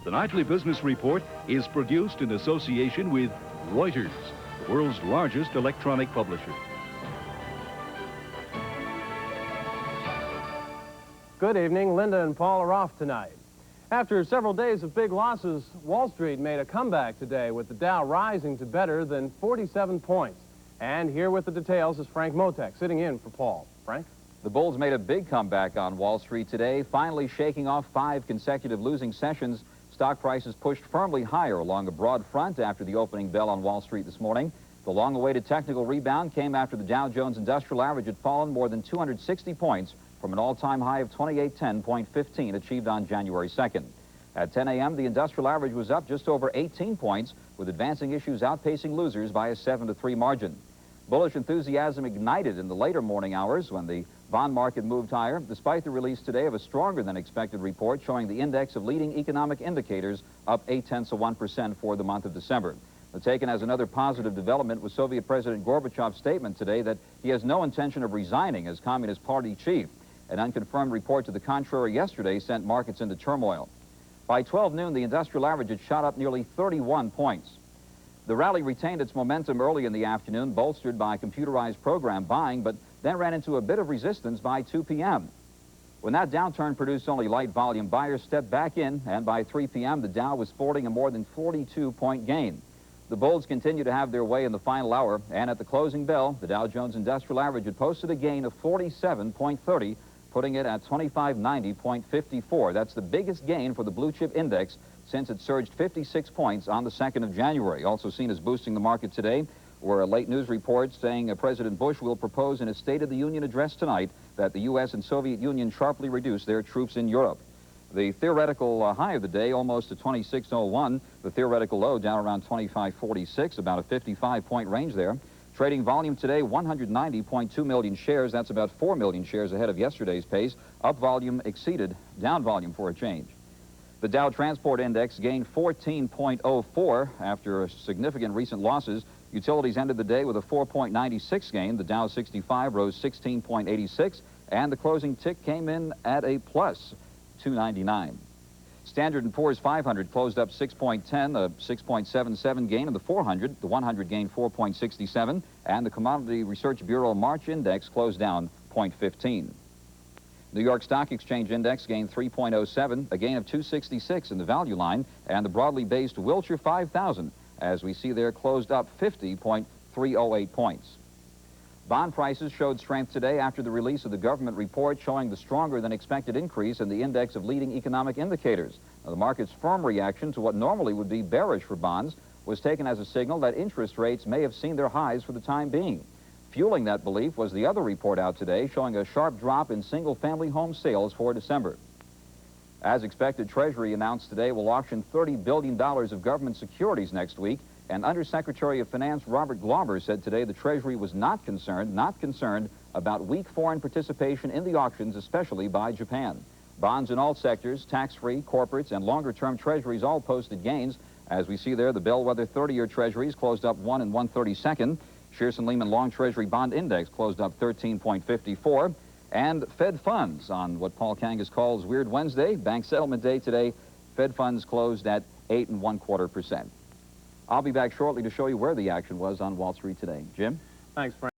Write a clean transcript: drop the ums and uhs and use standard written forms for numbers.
The Nightly Business Report is produced in association with Reuters, the world's largest electronic publisher. Good evening. Linda and Paul are off tonight. After several days of big losses, Wall Street made a comeback today with the Dow rising to better than 47 points. And here with the details is Frank Mottek, sitting in for Paul. Frank? The bulls made a big comeback on Wall Street today, finally shaking off 5 consecutive losing sessions. Stock prices pushed firmly higher along a broad front after the opening bell on Wall Street this morning. The long-awaited technical rebound came after the Dow Jones Industrial Average had fallen more than 260 points from an all-time high of 2810.15 achieved on January 2nd. At 10 a.m., the industrial average was up just over 18 points, with advancing issues outpacing losers by a 7-3 margin. Bullish enthusiasm ignited in the later morning hours when the bond market moved higher, despite the release today of a stronger-than-expected report showing the index of leading economic indicators up 0.8% for the month of December. Taken as another positive development was Soviet President Gorbachev's statement today that he has no intention of resigning as Communist Party chief. An unconfirmed report to the contrary yesterday sent markets into turmoil. By 12 noon, the industrial average had shot up nearly 31 points. The rally retained its momentum early in the afternoon, bolstered by computerized program buying, but then ran into a bit of resistance by 2 p.m. When that downturn produced only light volume, buyers stepped back in, and by 3 p.m., the Dow was sporting a more than 42-point gain. The bulls continued to have their way in the final hour, and at the closing bell, the Dow Jones Industrial Average had posted a gain of 47.30, putting it at 2590.54. That's the biggest gain for the blue chip index since it surged 56 points on the 2nd of January. Also seen as boosting the market today were a late news report saying President Bush will propose in his State of the Union address tonight that the U.S. and Soviet Union sharply reduce their troops in Europe. The theoretical high of the day almost to 26.01. The theoretical low down around 25.46, about a 55-point range there. Trading volume today, 190.2 million shares. That's about 4 million shares ahead of yesterday's pace. Up volume exceeded down volume for a change. The Dow Transport Index gained 14.04 after significant recent losses. Utilities ended the day with a 4.96 gain. The Dow 65 rose 16.86, and the closing tick came in at a plus 299. Standard & Poor's 500 closed up 6.10, a 6.77 gain in the 400. The 100 gained 4.67, and the Commodity Research Bureau March Index closed down 0.15. New York Stock Exchange Index gained 3.07, a gain of 266 in the value line, and the broadly based Wilshire 5000, as we see there, closed up 50.308 points. Bond prices showed strength today after the release of the government report showing the stronger-than-expected increase in the index of leading economic indicators. Now, the market's firm reaction to what normally would be bearish for bonds was taken as a signal that interest rates may have seen their highs for the time being. Fueling that belief was the other report out today showing a sharp drop in single-family home sales for December. As expected, Treasury announced today will auction $30 billion of government securities next week. And Undersecretary of Finance Robert Glauber said today the Treasury was not concerned about weak foreign participation in the auctions, especially by Japan. Bonds in all sectors, tax-free, corporates, and longer-term Treasuries all posted gains. As we see there, the bellwether 30-year Treasuries closed up 1 1/32. Shearson Lehman Long Treasury Bond Index closed up 13.54. And Fed funds on what Paul Kangas calls Weird Wednesday, Bank Settlement Day today, Fed funds closed at 8 1/4%. I'll be back shortly to show you where the action was on Wall Street today. Jim? Thanks, Frank.